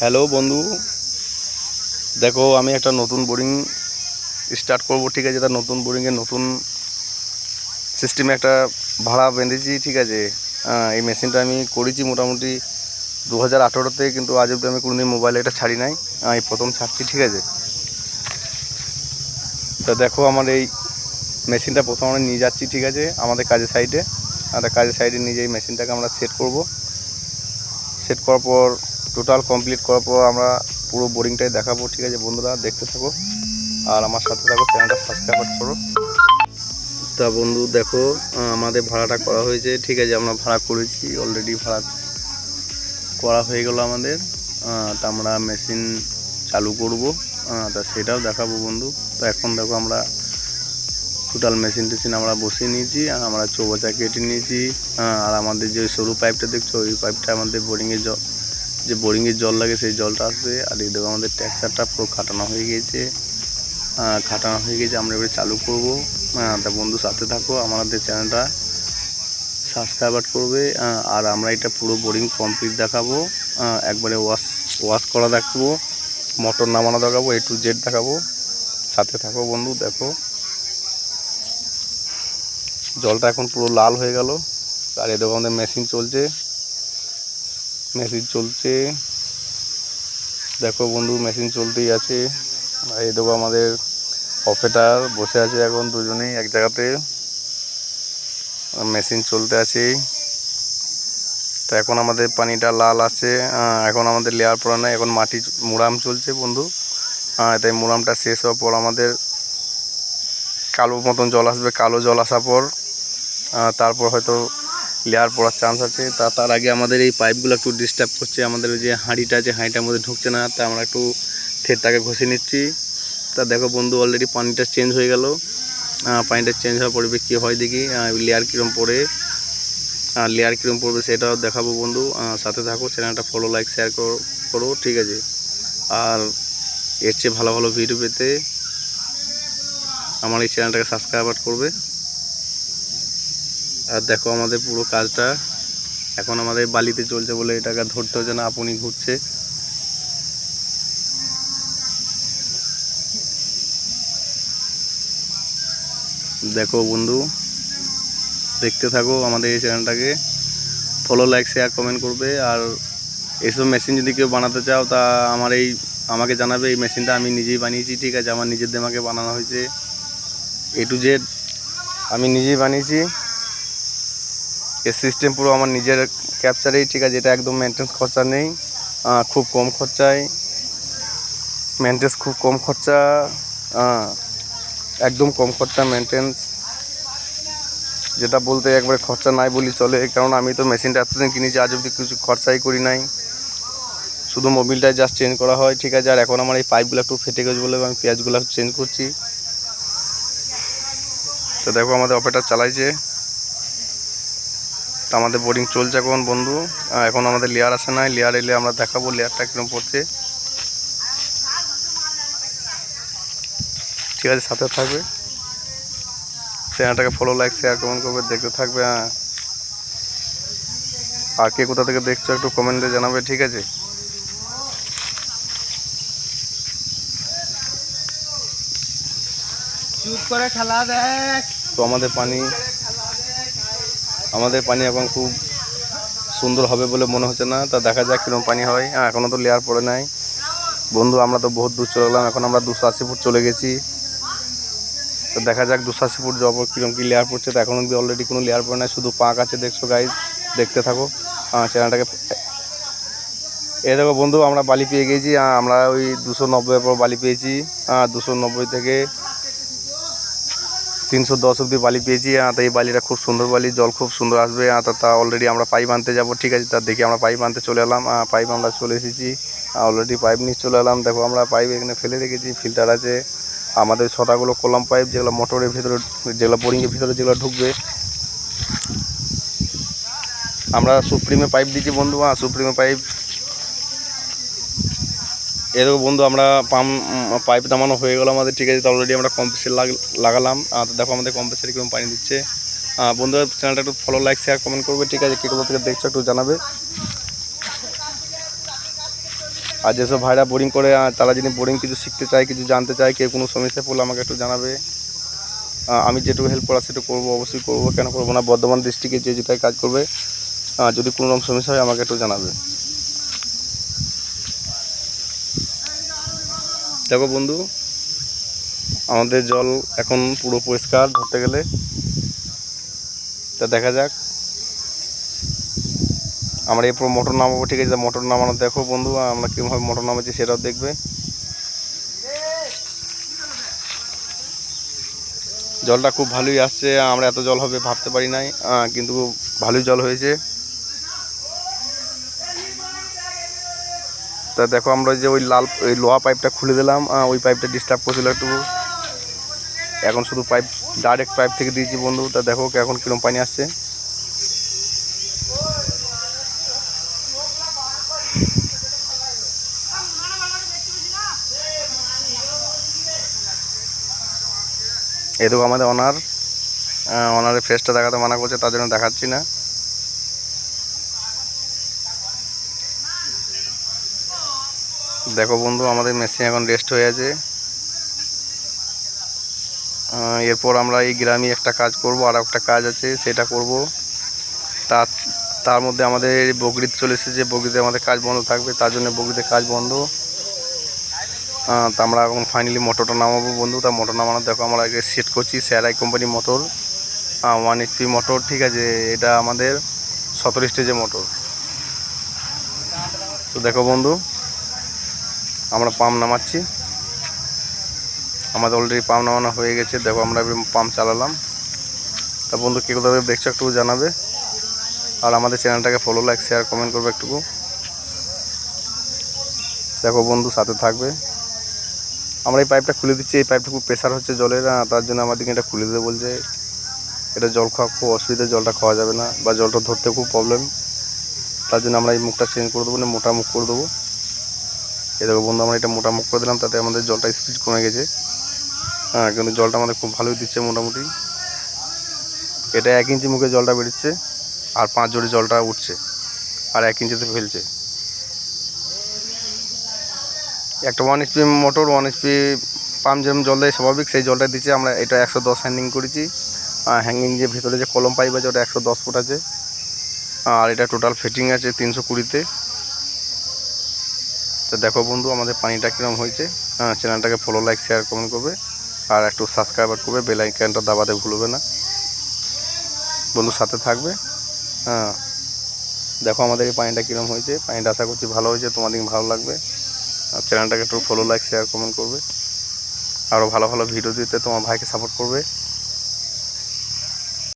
Hello বন্ধু, দেখো আমি একটা নতুন বোরিং স্টার্ট করব। ঠিক আছে, যেটা নতুন বোরিংয়ের নতুন সিস্টেমে একটা ভাড়া বেঁধেছি। ঠিক আছে, এই মেশিনটা আমি করেছি মোটামুটি 2018-তে, কিন্তু আজ অব্দি আমি কোনোদিন মোবাইলে এটা ছাড়ি নাই। আমি প্রথম ছাড়ছি। ঠিক আছে, তা দেখো আমার এই মেশিনটা প্রথম আমরা নিয়ে যাচ্ছি। ঠিক আছে, আমাদের কাজের সাইডে, কাজের সাইডে নিয়ে এই মেশিনটাকে আমরা সেট করব। সেট করার পর টোটাল কমপ্লিট করার পর আমরা পুরো বোরিংটাই দেখাবো। ঠিক আছে বন্ধুরা, দেখতে থাকো আর আমার সাথে থাকো, চ্যানেলটা সাবস্ক্রাইব করো। তা বন্ধু দেখো, আমাদের ভাড়াটা করা হয়েছে। ঠিক আছে, আমরা ভাড়া করেছি অলরেডি, ভাড়া করা হয়ে গেল আমাদের। তা আমরা মেশিন চালু করব, তা সেটাও দেখাবো বন্ধু। তো এখন দেখো আমরা টোটাল মেশিন টেশিন আমরা বসিয়ে নিয়েছি, আমরা চৌবাচ্চা কেটে নিয়েছি। আর আমাদের যে সরু পাইপটা দেখছো, ওই পাইপটা আমাদের বোরিংয়ের জল, যে বোরিংয়ের জল লাগে সেই জলটা আসবে। আর এই দেখো আমাদের ট্র্যাক্টরটা পুরো খাটানো হয়ে গিয়েছে, আমরা এবারে চালু করব। তা বন্ধু সাথে থাকো, আমাদের চ্যানেলটা সাবস্ক্রাইব করবে। আর আমরা এটা পুরো বোরিং কমপ্লিট দেখাবো, একবারে ওয়াশ করা দেখাবো, মোটর নামানো দেখাবো, A to Z দেখাবো। সাথে থাকো বন্ধু। দেখো জলটা এখন পুরো লাল হয়ে গেল। আর এই দেখো আমাদের মেশিন চলছে। দেখো বন্ধু মেশিন চলতেই আছে। আর এই দেখো আমাদের অপারেটর বসে আছে, এখন দুজনেই এক জায়গাতে, মেশিন চলতে আছে। তো এখন আমাদের পানিটা লাল আছে, এখন আমাদের লেয়ার পড়া নাই, এখন মাটি মুরাম চলছে বন্ধু। তাই মুরামটা শেষ হওয়ার পর আমাদের কালো মতন জল আসবে, কালো জল আসার পর তারপর হয়তো লেয়ার পড়ার চান্স আছে। তার আগে আমাদের এই পাইপগুলো একটু ডিস্টার্ব করছে, আমাদের যে হাঁড়িটা আছে, হাঁড়িটার মধ্যে ঢুকছে না। তা আমরা একটু থেরটাকে ঘষে নিচ্ছি। তা দেখো বন্ধু অলরেডি পানিটা চেঞ্জ হয়ে গেল। পানিটা চেঞ্জ হওয়ার পরে কী হয় দেখি, লেয়ার কীরকম পড়বে সেটাও দেখাবো বন্ধু। সাথে থাকো, চ্যানেলটা ফলো, লাইক, শেয়ার করো। ঠিক আছে, আর এর চেয়ে ভালো ভালো ভিডিও পেতে আমার এই চ্যানেলটাকে সাবস্ক্রাইব করবে। আর দেখো আমাদের পুরো কাজটা এখন আমাদের বালিতে চলছে বলে এটাকে ধরতে হচ্ছে না, আপনি ঘুরছে। দেখো বন্ধু দেখতে থাকো, আমাদের এই চ্যানেলটাকে ফলো, লাইক, শেয়ার, কমেন্ট করবে। আর এইসব মেশিন যদি কেউ বানাতে চাও তা আমাকে জানাবে। এই মেশিনটা আমি নিজেই বানিয়েছি। ঠিক আছে, আমার নিজের দিমাগে বানানো হয়েছে, A to Z আমি নিজেই বানিয়েছি। এর সিস্টেম পুরো আমার নিজের ক্যাপচারেই। ঠিক আছে, এটা একদম মেনটেন্স খরচা নেই, খুব কম খরচায় খুব কম খরচা, একদম কম খরচা মেনটেন্স, যেটা বলতে একবারে খরচা নাই বলি চলে। কারণ আমি তো মেশিনটা এতদিন কিনেছি, আজ অব্দি কিছু খরচাই করি নাই, শুধু মোবিলটাই জাস্ট চেঞ্জ করা হয়। ঠিক আছে, আর এখন আমার এই পাইপগুলো একটু ফেটে গেছে বলে আমি পেঁয়াজগুলো চেঞ্জ করছি। তো দেখো আমাদের অপারেটর চালাইছে, তো আমাদের বোরিং চলছে এখন বন্ধু। এখন আমাদের লেয়ার আসে নাই, লেয়ার এলে আমরা দেখাবো লেয়ারটা কীরকম পড়ছে। ঠিক আছে, সাথে থাকবে, চ্যানেলটাকে ফলো, লাইক, শেয়ার, কমেন্ট করবে, দেখতে থাকবে। আর কে কোথা থেকে দেখছো একটু কমেন্টে জানাবে। ঠিক আছে, চুপ করে খেলা দেখ। তো আমাদের পানি এখন খুব সুন্দর হবে বলে মনে হচ্ছে না। তা দেখা যাক কীরকম পানি হয়। এখনও তো লেয়ার পড়ে নাই বন্ধু, আমরা তো বহুত দূর চলে গেলাম, এখন আমরা 280 ফুট চলে গেছি। তো দেখা যাক 280 ফুট যাবো কীরকম কী লেয়ার পড়ছে। তো এখন অব্দি অলরেডি কোনো লেয়ার পড়ে নাই, শুধু পাক আছে দেখছো গাইজ, দেখতে থাকো চ্যানেলটাকে। দেখো বন্ধু আমরা বালি পেয়ে গেছি, আমরা ওই 290 পর বালি পেয়েছি, 290 থেকে 310 অব্দি বালি পেয়েছি। তো এই বালিটা খুব সুন্দর বালি, জল খুব সুন্দর আসবে। তা অলরেডি আমরা পাইপ আনতে যাবো। ঠিক আছে, তার দেখি আমরা পাইপ আনতে চলে এলাম, পাইপ আমরা চলে এসেছি, অলরেডি পাইপ নিয়ে চলে এলাম। দেখো আমরা পাইপ এখানে ফেলে রেখেছি, ফিল্টার আছে, আমাদের ছটাগুলো কলম পাইপ, যেগুলো মোটরের ভিতরে, যেগুলো বোরিংয়ের ভিতরে যেগুলো ঢুকবে। আমরা সুপ্রিমে পাইপ দিচ্ছি বন্ধু, সুপ্রিমে পাইপ। এরকম বন্ধু আমরা পাইপ নামানো হয়ে গেল আমাদের। ঠিক আছে, তো অলরেডি আমরা কম্প্রেসার লাগালাম। দেখো আমাদের কম্প্রেসারে কীরকম পানি দিচ্ছে। বন্ধুরা চ্যানেলটা একটু ফলো, লাইক, শেয়ার, কমেন্ট করবে। ঠিক আছে, কে কোথা থেকে দেখছো একটু জানাবে। আর যেসব ভাইরা বোরিং করে তারা যদি বোরিং কিছু শিখতে চায়, কিছু জানতে চায়, কেউ কোনো সমস্যা পড়লে আমাকে একটু জানাবে। আমি যেটুকু হেল্প করা সেটুকু করবো, অবশ্যই করবো, কেন করবো না। বর্ধমান ডিস্ট্রিক্টে যে যেটাই কাজ করবে, যদি কোনো রকম সমস্যা হয় আমাকে একটু জানাবে। দেখো বন্ধু, আমাদের জল এখন পুরো পরিষ্কার ধরতে গেলে। তা দেখা যাক, আমরা এরপর মোটর নামাবো, ঠিক আছে? মোটর নামানো দেখো বন্ধু, আমরা কীভাবে মোটর নামাচ্ছি সেটাও দেখবে। জলটা খুব ভালোই আসছে, আমরা এত জল হবে ভাবতে পারি নাই, কিন্তু ভালোই জল হয়েছে। তা দেখো, আমরা যে ওই লোহা পাইপটা খুলে দিলাম, ওই পাইপটা ডিস্টার্ব করছিল একটু। এখন শুধু ডাইরেক্ট পাইপ থেকে দিয়েছি বন্ধু। তা দেখো এখন কিরকম পানি আসছে। এই দেখো আমাদের ওনারের ফেসটা দেখাতে মানা করছে, তার জন্য দেখাচ্ছি না। দেখো বন্ধু, আমাদের মেশিন এখন রেস্ট হয়ে আছে। এরপর আমরা এই গ্রামে একটা কাজ করব, আর একটা কাজ আছে সেটা করব। তার মধ্যে আমাদের বগরিতে চলে এসেছে, বগরিতে আমাদের কাজ বন্ধ থাকবে, তার জন্য বগরিতে কাজ বন্ধ। তা আমরা এখন ফাইনালি মোটরটা নামাবো বন্ধু। তা মোটর নামানো দেখো, আমরা আগে সেট করছি স্যারাই কোম্পানি মোটর, 1 HP মোটর, ঠিক আছে? এটা আমাদের 17 স্টেজের মোটর। তো দেখো বন্ধু, আমরা পাম্প নামাচ্ছি। আমাদের অলরেডি পাম্প নামানো হয়ে গেছে। দেখো আমরা পাম্প চালালাম। তা বন্ধু, কে কোথাও দেখছো একটু জানাবে, আর আমাদের চ্যানেলটাকে ফলো, লাইক, শেয়ার, কমেন্ট করবে একটু। দেখো বন্ধু, সাথে থাকবে। আমরা এই পাইপটা খুলে দিচ্ছি, এই পাইপটা খুব প্রেশার হচ্ছে জলের, তার জন্য আমাদেরকে এটা খুলে দিতে বলছে। এটা জল খাওয়া খুব অসুবিধা, জলটা খাওয়া যাবে না, বা জলটা ধরতে খুব প্রবলেম। তার জন্য আমরা এই মুখটা চেঞ্জ করে দেবো, না মোটা মুখ করে দেবো। এই দেখো বন্ধু, আমরা এটা মোটা মুখ করে দিলাম, তাতে আমাদের জলটা স্পিড কমে গেছে। কিন্তু জলটা আমাদের খুব ভালোই দিচ্ছে মোটামুটি। এটা 1 ইঞ্চি মুখে জলটা বেরোচ্ছে, আর 5 জোড়ি জলটা উঠছে, আর 1 ইঞ্চিতে ফেলছে। একটা 1 HP মোটর, 1 HP পাম্প যেরকম জল দেয় স্বাভাবিক, সেই জলটা দিচ্ছে। আমরা এটা 110 হ্যাঙ্গিং করেছি। হ্যাঙ্গিং যে ভিতরে যে কলম পাইপ আছে ওটা 110 ফুট আছে, আর এটা টোটাল ফিটিং আছে 320-তে। তো দেখো বন্ধু, আমাদের পানিটা কীরকম হয়েছে। চ্যানেলটাকে ফলো, লাইক, শেয়ার, কমেন্ট করবে, আর একটু সাবস্ক্রাইবার করবে, বেল আইকনটা দাবাতে ভুলবে না বন্ধু, সাথে থাকবে। দেখো আমাদের এই পানিটা কীরকম হয়েছে। পানিটা আশা করছি ভালো হয়েছে, তোমাদের ভালো লাগবে। আর চ্যানেলটাকে একটু ফলো, লাইক, শেয়ার, কমেন্ট করবে। আরও ভালো ভালো ভিডিও দিতে তোমার ভাইকে সাপোর্ট করবে।